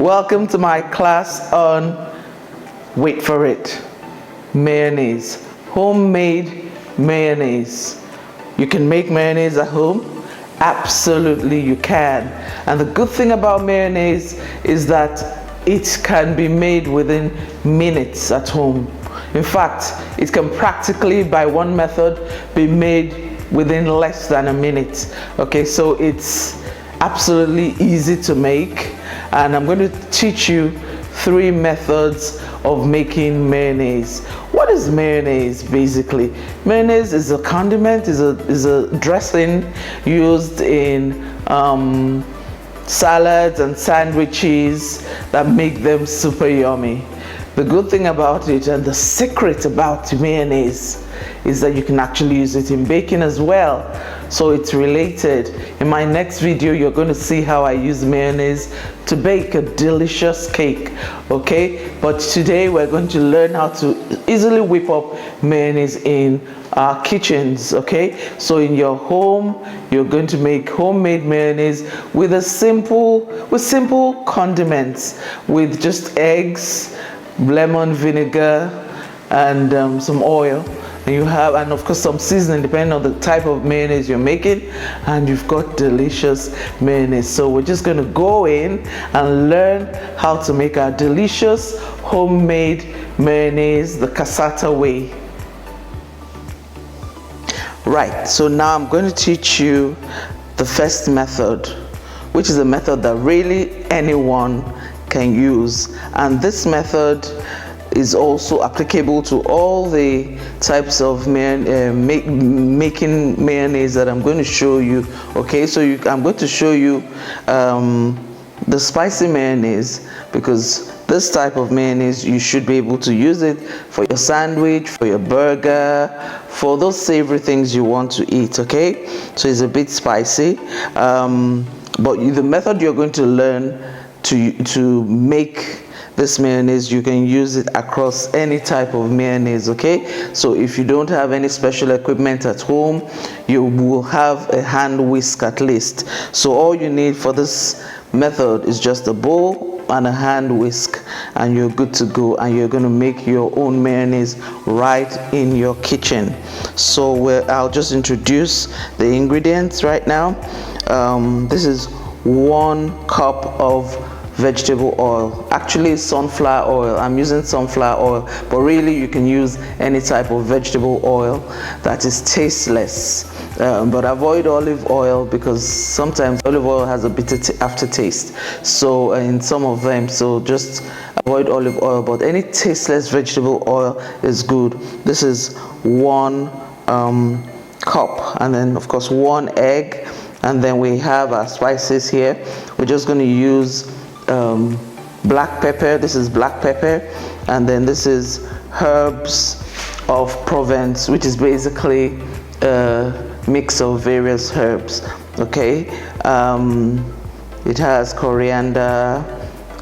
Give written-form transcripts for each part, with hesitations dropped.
Welcome to my class on, wait for it, mayonnaise, homemade mayonnaise. You can make mayonnaise at home? Absolutely you can. And the good thing about mayonnaise is that it can be made within minutes at home. In fact, it can practically, by one method, be made within less than a minute. Okay, so it's absolutely easy to make, and I'm going to teach you 3 methods of making mayonnaise. What is mayonnaise basically? Mayonnaise is a condiment, is a dressing used in salads and sandwiches that make them super yummy. The good thing about it, and the secret about mayonnaise, is that you can actually use it in baking as well. So it's related. In my next video, you're going to see how I use mayonnaise to bake a delicious cake. Okay, but today we're going to learn how to easily whip up mayonnaise in our kitchens. Okay, so in your home, you're going to make homemade mayonnaise with simple condiments, with just eggs, lemon, vinegar, and some oil. And you have, and of course, some seasoning depending on the type of mayonnaise you're making, and you've got delicious mayonnaise. So we're just going to go in and learn how to make our delicious homemade mayonnaise the cassata way. Right, so now I'm going to teach you the first method, which is a method that really anyone can use, and this method is also applicable to all the types of making mayonnaise that I'm going to show you. Okay, so I'm going to show you the spicy mayonnaise, because this type of mayonnaise, you should be able to use it for your sandwich, for your burger, for those savory things you want to eat. Okay, so it's a bit spicy, but the method you're going to learn to make this mayonnaise, you can use it across any type of mayonnaise. Okay, so if you don't have any special equipment at home, you will have a hand whisk at least. So all you need for this method is just a bowl and a hand whisk, and you're good to go, and you're going to make your own mayonnaise right in your kitchen. So I'll just introduce the ingredients right now. This is 1 cup of vegetable oil, actually sunflower oil. I'm using sunflower oil, but really you can use any type of vegetable oil that is tasteless, but avoid olive oil, because sometimes olive oil has a bitter aftertaste, so in some of them, so just avoid olive oil, but any tasteless vegetable oil is good. This is 1 cup, and then of course 1 egg, and then we have our spices here. We're just going to use black pepper. This is black pepper, and then this is herbs of Provence, which is basically a mix of various herbs. Okay, it has coriander,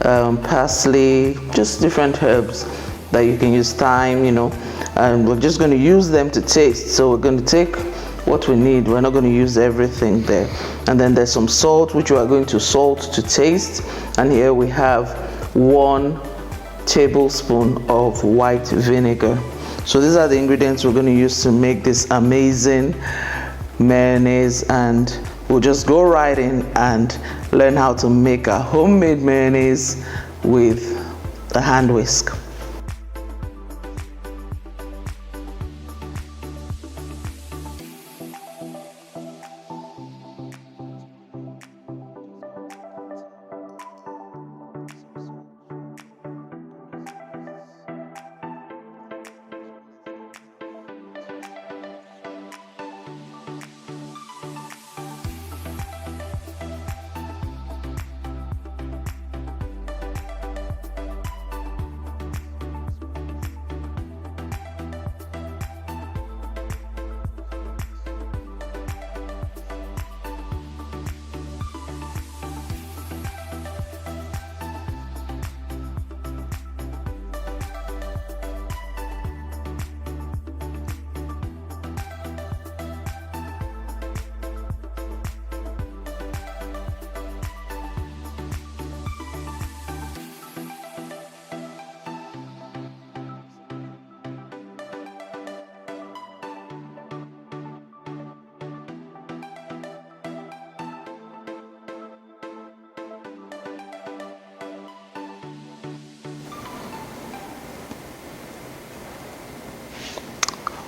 parsley, just different herbs that you can use, thyme, and we're just going to use them to taste. So we're going to take what we need, we're not going to use everything there. And then there's some salt, which we are going to salt to taste, and here we have 1 tablespoon of white vinegar. So these are the ingredients we're going to use to make this amazing mayonnaise, and we'll just go right in and learn how to make a homemade mayonnaise with a hand whisk.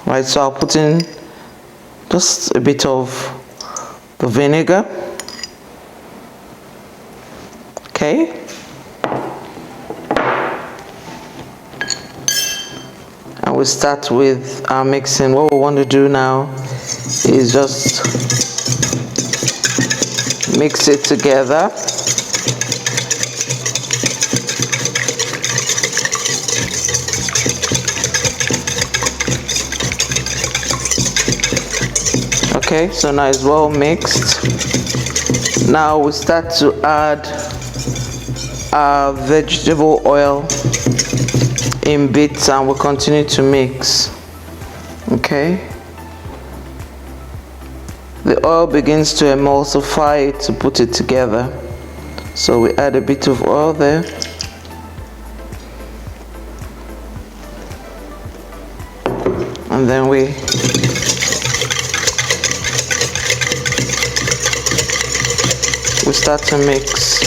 Right, so I'll put in just a bit of the vinegar. Okay. And we start with our mixing. What we want to do now is just mix it together. Okay, so now it's well mixed. Now we start to add our vegetable oil in bits, and we'll continue to mix. Okay, the oil begins to emulsify to put it together, so we add a bit of oil there. And then we start to mix.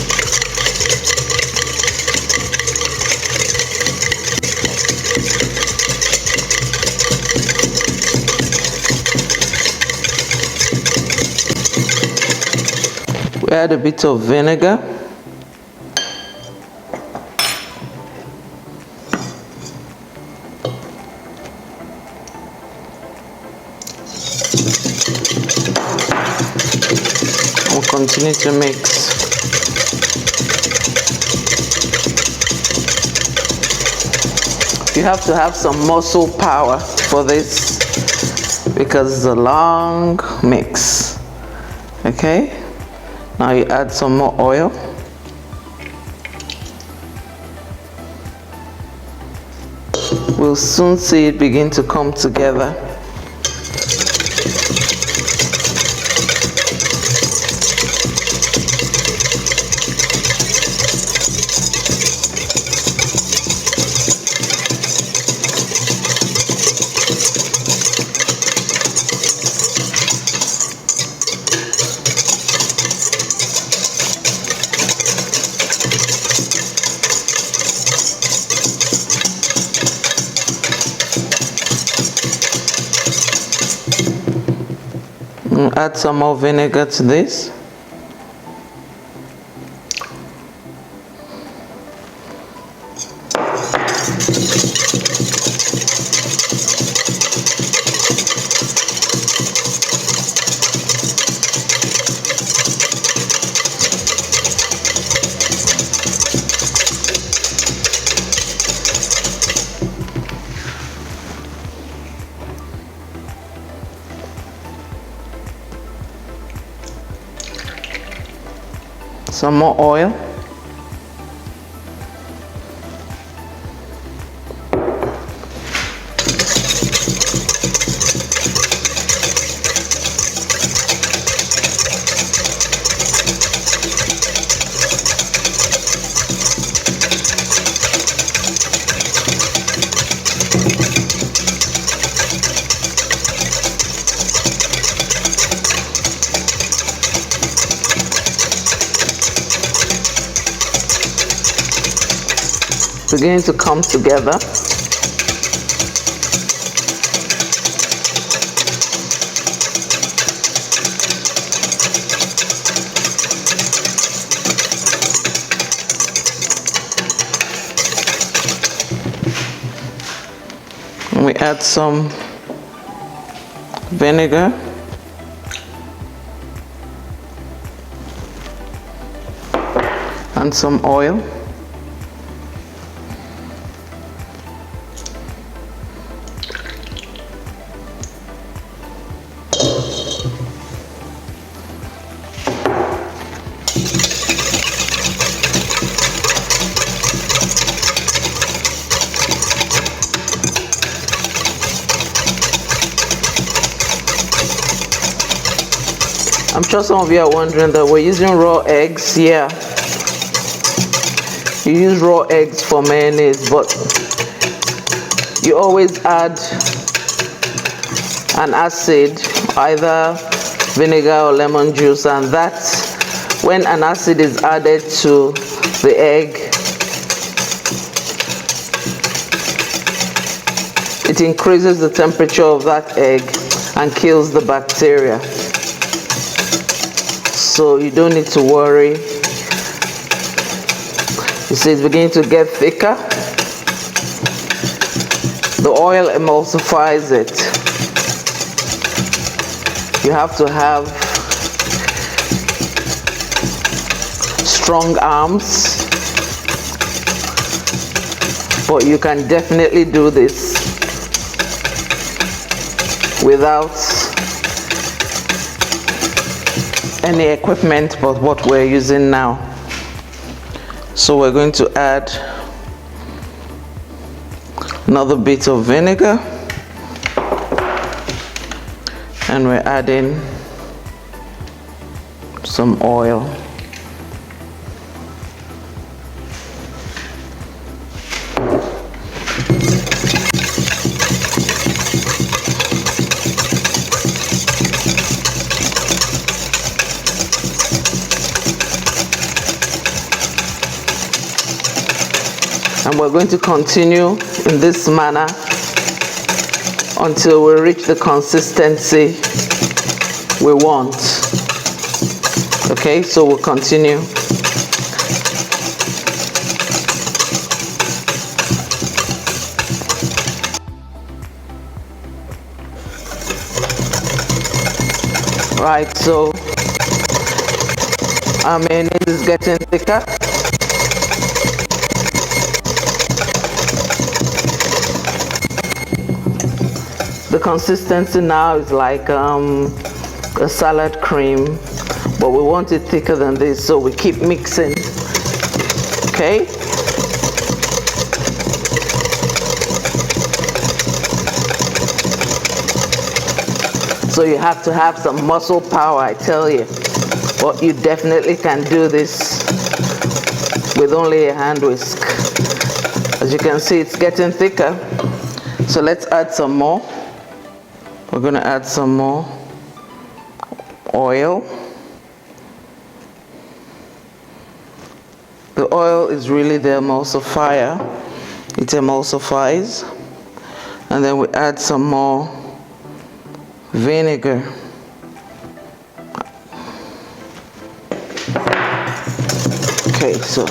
We add a bit of vinegar. We'll continue to mix. You have to have some muscle power for this because it's a long mix. Okay, now you add some more oil. We'll soon see it begin to come together. Add some more vinegar to this. Some more oil. Beginning to come together. And we add some vinegar. And some oil. I'm sure some of you are wondering that we're using raw eggs. Yeah, you use raw eggs for mayonnaise, but you always add an acid, either vinegar or lemon juice, and that's when an acid is added to the egg, it it increases the temperature of that egg and kills the bacteria. So you don't need to worry. You see it's beginning to get thicker. The oil emulsifies it. You have to have strong arms, but you can definitely do this without any equipment but what we're using now. So we're going to add another bit of vinegar, and we're adding some oil. And we're going to continue in this manner until we reach the consistency we want. Okay, so we'll continue. Right, so our mayonnaise is getting thicker. The consistency now is like a salad cream, but we want it thicker than this, so we keep mixing. Okay? So you have to have some muscle power, I tell you. But you definitely can do this with only a hand whisk. As you can see, it's getting thicker. So let's add some more. We're going to add some more oil. The oil is really the emulsifier. It emulsifies. And then we add some more vinegar. Okay, so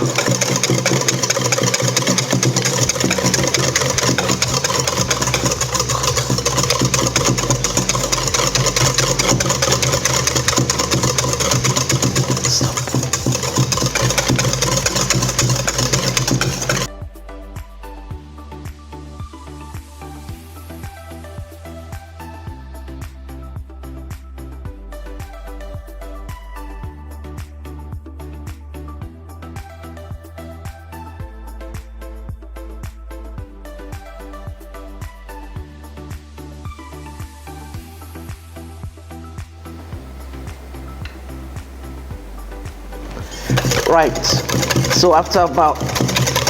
right, so after about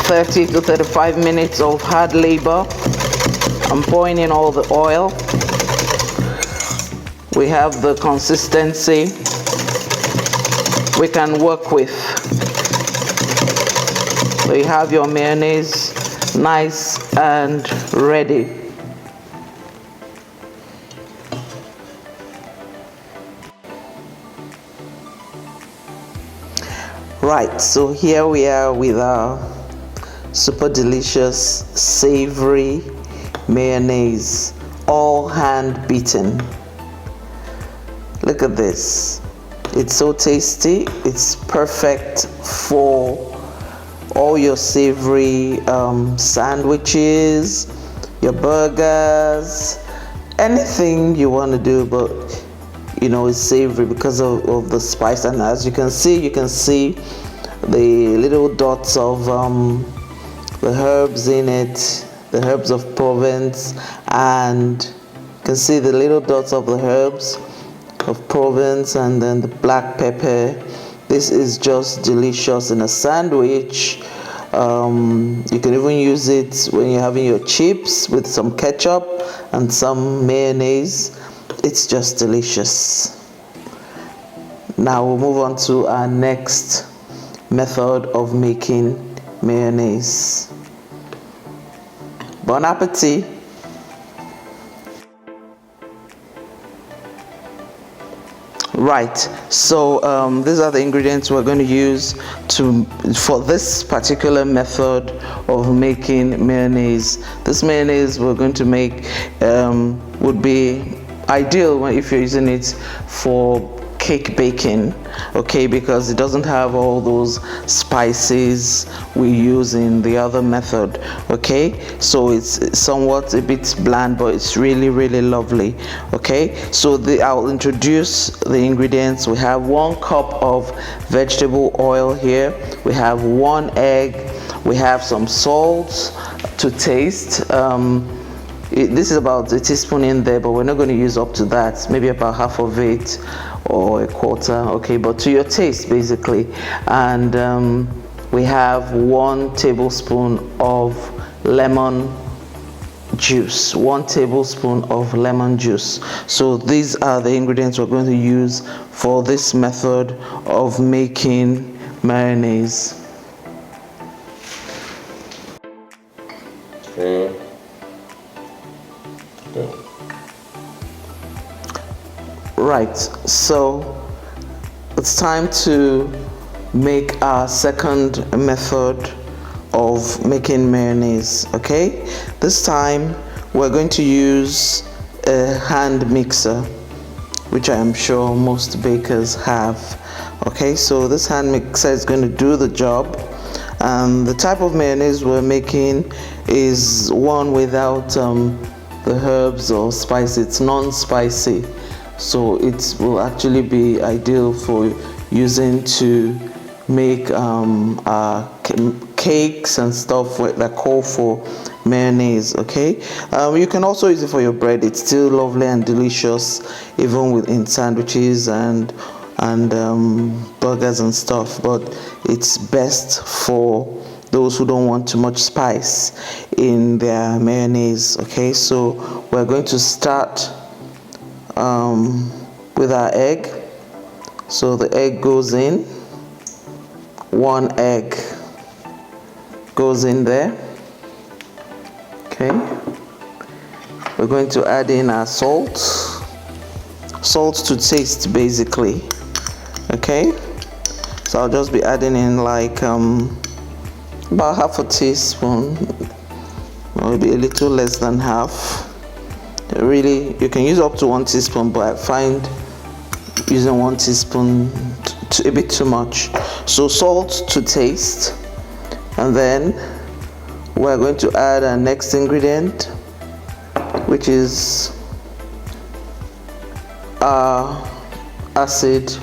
30 to 35 minutes of hard labor, I'm pouring in all the oil. We have the consistency we can work with. So you have your mayonnaise nice and ready. Right, so here we are with our super delicious savory mayonnaise, all hand beaten. Look at this. It's so tasty. It's perfect for all your savory sandwiches, your burgers, anything you want to do, but you know, it's savory because of the spice. And as you can see the little dots of the herbs in it, the herbs of Provence, and you can see the little dots of the herbs of Provence, and then the black pepper. This is just delicious in a sandwich. You can even use it when you're having your chips with some ketchup and some mayonnaise. It's just delicious. Now we'll move on to our next method of making mayonnaise. Bon appetit. Right, so these are the ingredients we're going to use for this particular method of making mayonnaise. This mayonnaise we're going to make would be ideal if you're using it for cake baking, okay, because it doesn't have all those spices we use in the other method, okay. So it's somewhat a bit bland, but it's really lovely, okay. So I'll introduce the ingredients. We have 1 cup of vegetable oil here, we have 1 egg, we have some salt to taste. This is about a teaspoon in there, but we're not going to use up to that, maybe about half of it or a quarter, okay, but to your taste basically. And we have 1 tablespoon of lemon juice, 1 tablespoon of lemon juice. So these are the ingredients we're going to use for this method of making mayonnaise. Right, so it's time to make our second method of making mayonnaise, okay. This time we're going to use a hand mixer, which I am sure most bakers have, okay. So this hand mixer is going to do the job. The type of mayonnaise we're making is one without the herbs or spice. It's non-spicy, so it will actually be ideal for using to make cakes and stuff that call for mayonnaise, okay. You can also use it for your bread. It's still lovely and delicious, even in sandwiches and burgers and stuff, but it's best for those who don't want too much spice in their mayonnaise, okay. So we're going to start with our egg. So the egg goes in, 1 egg goes in there, okay. We're going to add in our salt to taste basically, okay. So I'll just be adding in like about half a teaspoon, maybe a little less than half. Really, you can use up to 1 teaspoon, but I find using 1 teaspoon a bit too much. So salt to taste, and then we're going to add our next ingredient, which is our acid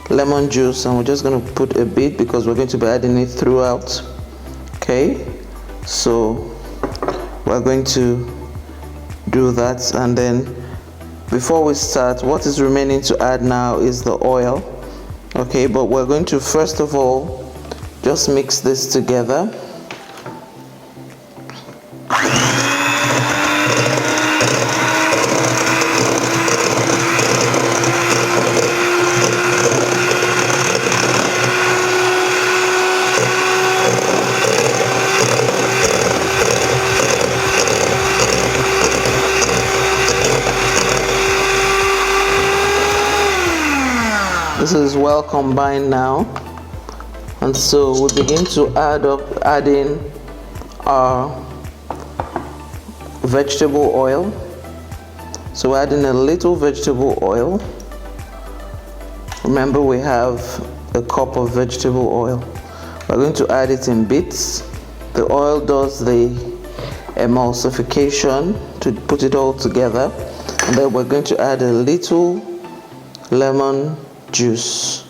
lemon juice, and we're just going to put a bit because we're going to be adding it throughout, okay. So we're going to do that, and then before we start, what is remaining to add now is the oil, okay. But we're going to first of all just mix this together. This is well combined now, and so we begin to add in our vegetable oil. So we're adding a little vegetable oil. Remember, we have a cup of vegetable oil. We're going to add it in bits. The oil does the emulsification to put it all together, and then we're going to add a little lemon juice.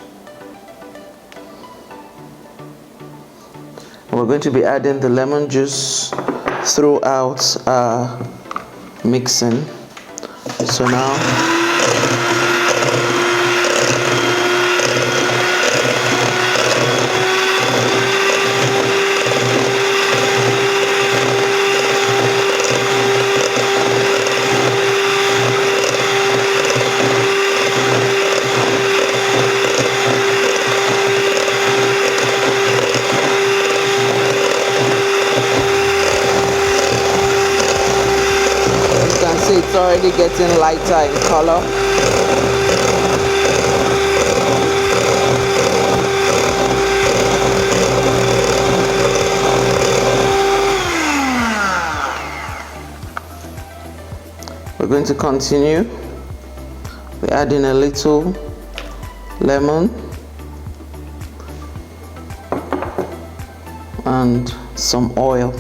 We're going to be adding the lemon juice throughout our mixing. So now it's already getting lighter in color. We're going to continue. We're adding a little lemon and some oil.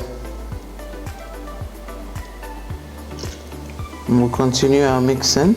And we'll continue our mixing.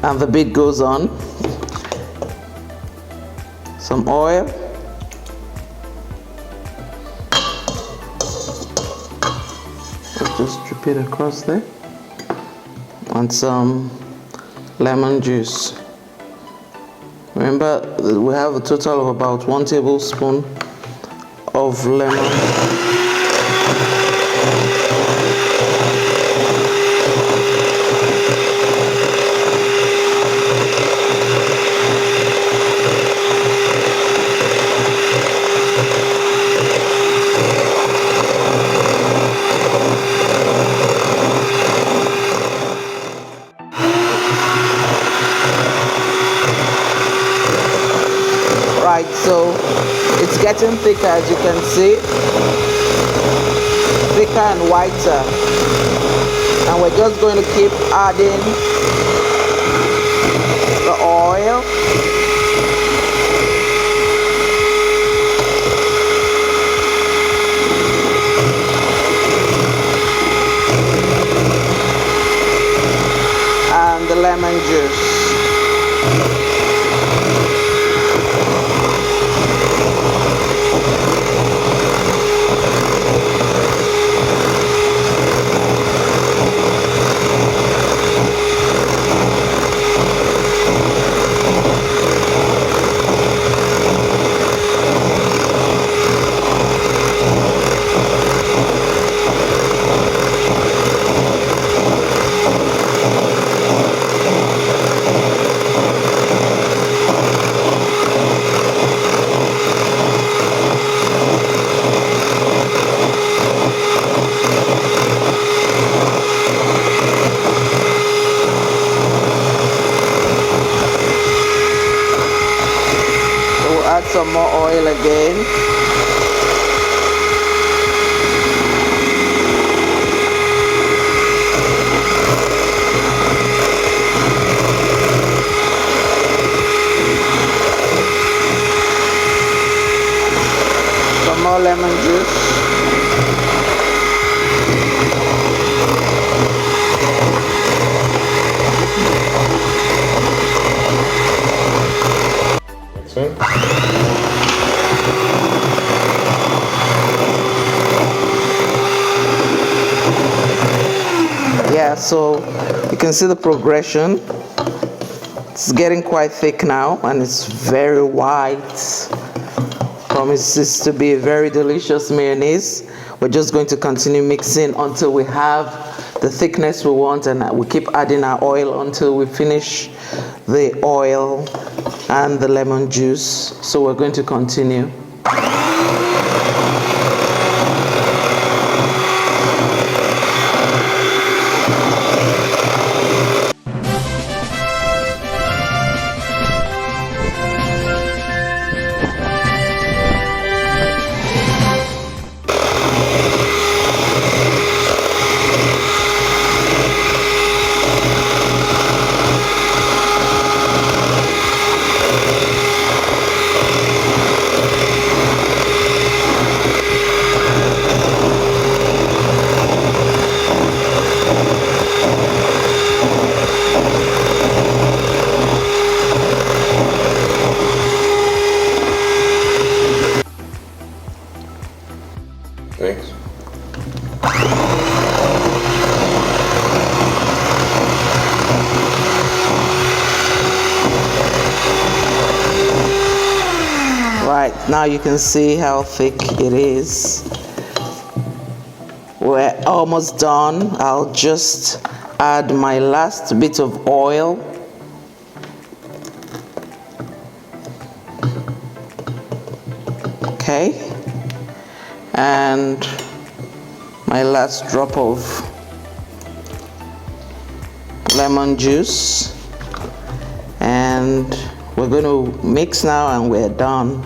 And the beat goes on. Some oil. Let's just drip it across there. And some lemon juice. Remember, we have a total of about 1 tablespoon of lemon. Right, so it's getting thicker, as you can see, thicker and whiter, and we're just going to keep adding the oil. And the lemon juice. Some more oil again. Some more lemon juice. That's it. Yeah, so you can see the progression. It's getting quite thick now and it's very white. Promises to be a very delicious mayonnaise. We're just going to continue mixing until we have the thickness we want, and we keep adding our oil until we finish the oil and the lemon juice. So we're going to continue. now you can see how thick it is. We're almost done. I'll just add my last bit of oil. Okay, and my last drop of lemon juice, and we're going to mix now and we're done.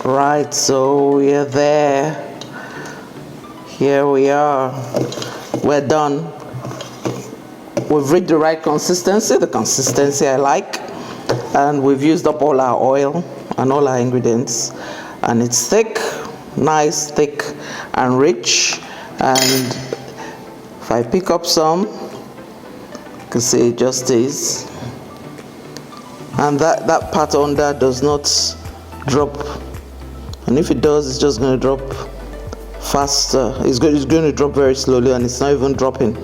Right, so we're there. Here we are. We're done. We've reached the right consistency, the consistency I like, and we've used up all our oil and all our ingredients, and it's thick, nice, thick and rich. And if I pick up some, you can see it just is, and that part under does not drop, and if it does, it's just going to drop faster. It's going to drop very slowly, and it's not even dropping.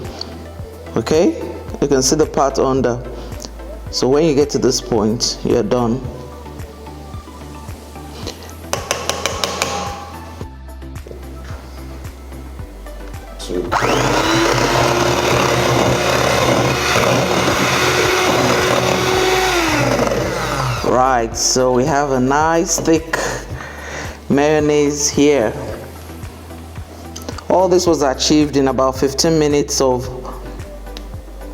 Okay, you can see the part under. So when you get to this point, you're done. Right, so we have a nice thick mayonnaise here. All this was achieved in about 15 minutes of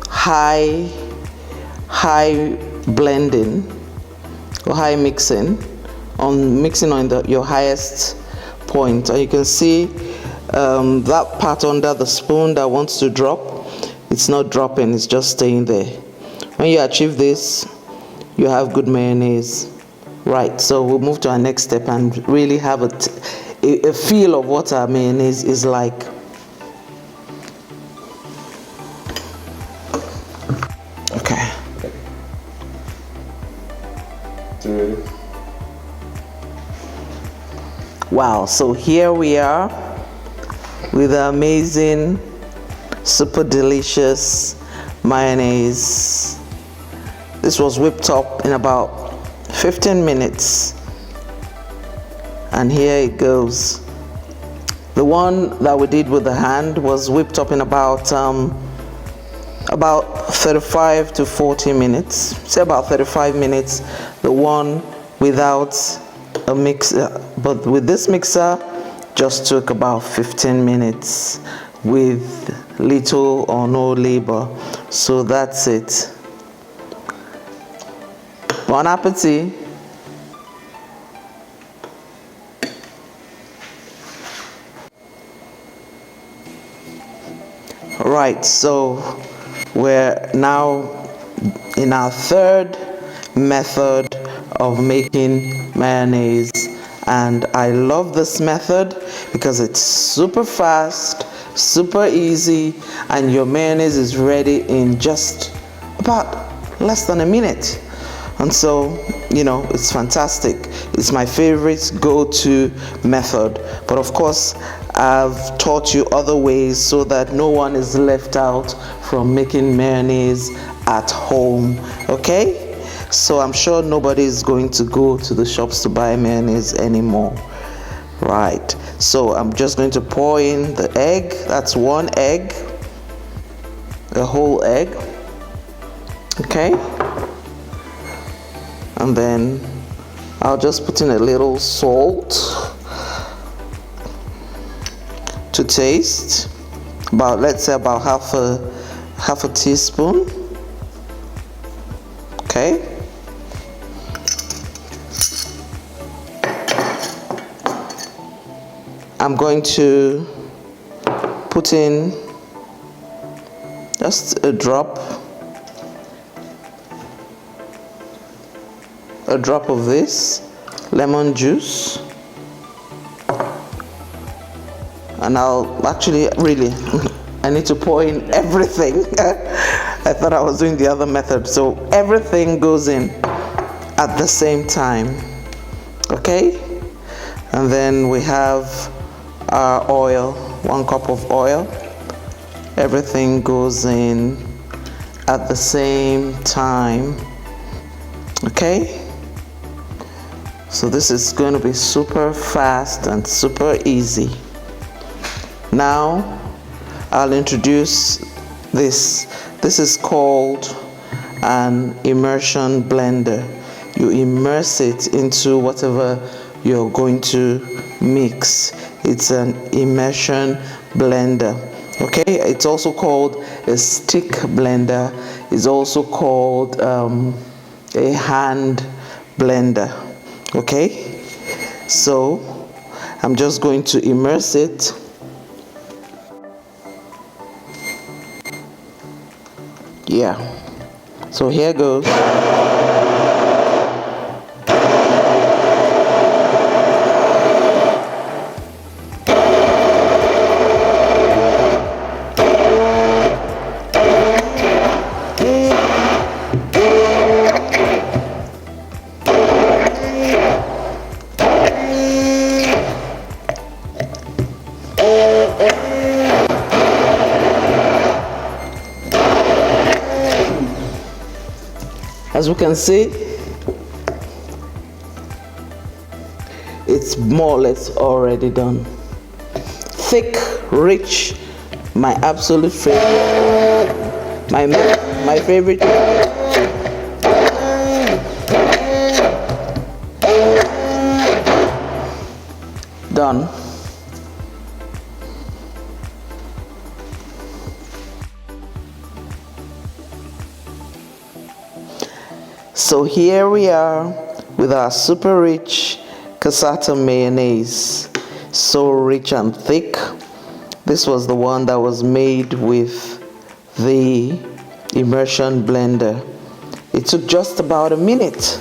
high blending or high mixing on your highest point. And you can see that part under the spoon that wants to drop, it's not dropping, it's just staying there. When you achieve this, you have good mayonnaise. Right, so we'll move to our next step and really have a feel of what our mayonnaise is like. Okay. Wow, so here we are with the amazing, super delicious mayonnaise. This was whipped up in about 15 minutes, and here it goes. The one that we did with the hand was whipped up in about 35 to 40 minutes, say about 35 minutes. The one without a mixer, but with this mixer, just took about 15 minutes with little or no labor. So that's it. Bon appetit. Right, so we're now in our third method of making mayonnaise, and I love this method because it's super fast, super easy, and your mayonnaise is ready in just about less than a minute. And so, you know, it's fantastic. It's my favorite go-to method. But of course, I've taught you other ways so that no one is left out from making mayonnaise at home. Okay? So I'm sure nobody is going to go to the shops to buy mayonnaise anymore. Right. So I'm just going to pour in the egg. That's one egg. A whole egg. Okay? And then I'll just put in a little salt to taste, about, let's say, about half a teaspoon. Okay. I'm going to put in just a drop of this lemon juice, and I'll actually really I need to pour in everything. I thought I was doing the other method, so everything goes in at the same time. Okay, and then we have our oil, 1 cup of oil. Everything goes in at the same time. Okay, so this is going to be super fast and super easy. Now I'll introduce this. This is called an immersion blender. You immerse it into whatever you're going to mix. It's an immersion blender. Okay, it's also called a stick blender. It's also called a hand blender. Okay, so I'm just going to immerse it. Yeah, so here goes. As we can see, it's more or less already done. Thick, rich, my absolute favorite. My favorite. Done. So here we are with our super rich cassata mayonnaise. So rich and thick. This was the one that was made with the immersion blender. It took just about a minute,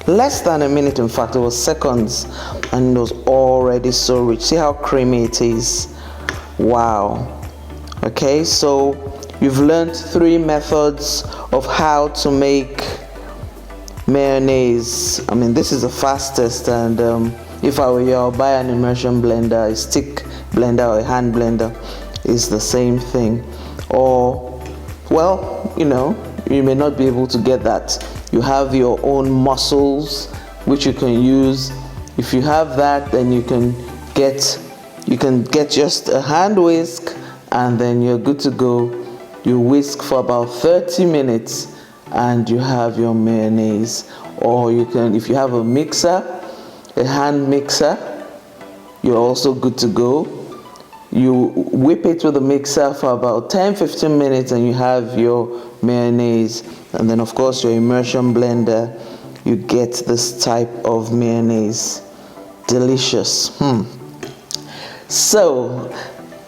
less than a minute, in fact it was seconds, and it was already so rich. See how creamy it is. Wow. Okay, so you've learned 3 methods of how to make mayonnaise. I mean, this is the fastest, and if I were you, I'll buy an immersion blender. A stick blender or a hand blender is the same thing. Or, well, you know, you may not be able to get that. You have your own muscles which you can use. If you have that, then you can get just a hand whisk, and then you're good to go. You whisk for about 30 minutes and you have your mayonnaise. Or you can, if you have a mixer, a hand mixer, you're also good to go. You whip it with a mixer for about 10-15 minutes and you have your mayonnaise. And then of course your immersion blender, you get this type of mayonnaise. Delicious. So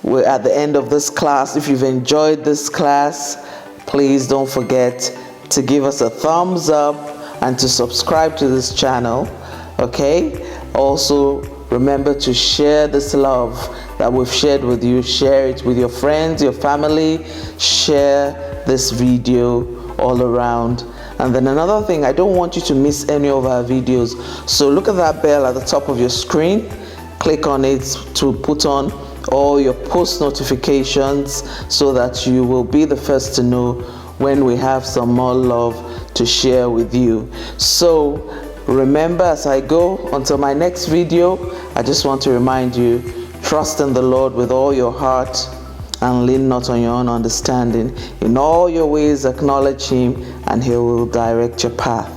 we're at the end of this class. If you've enjoyed this class, please don't forget to give us a thumbs up and to subscribe to this channel. Okay, also remember to share this love that we've shared with you. Share it with your friends, your family. Share this video all around. And then another thing, I don't want you to miss any of our videos, so look at that bell at the top of your screen. Click on it to put on all your post notifications so that you will be the first to know when we have some more love to share with you. So remember, as I go until my next video, I just want to remind you, trust in the Lord with all your heart and lean not on your own understanding. In all your ways acknowledge Him and He will direct your path.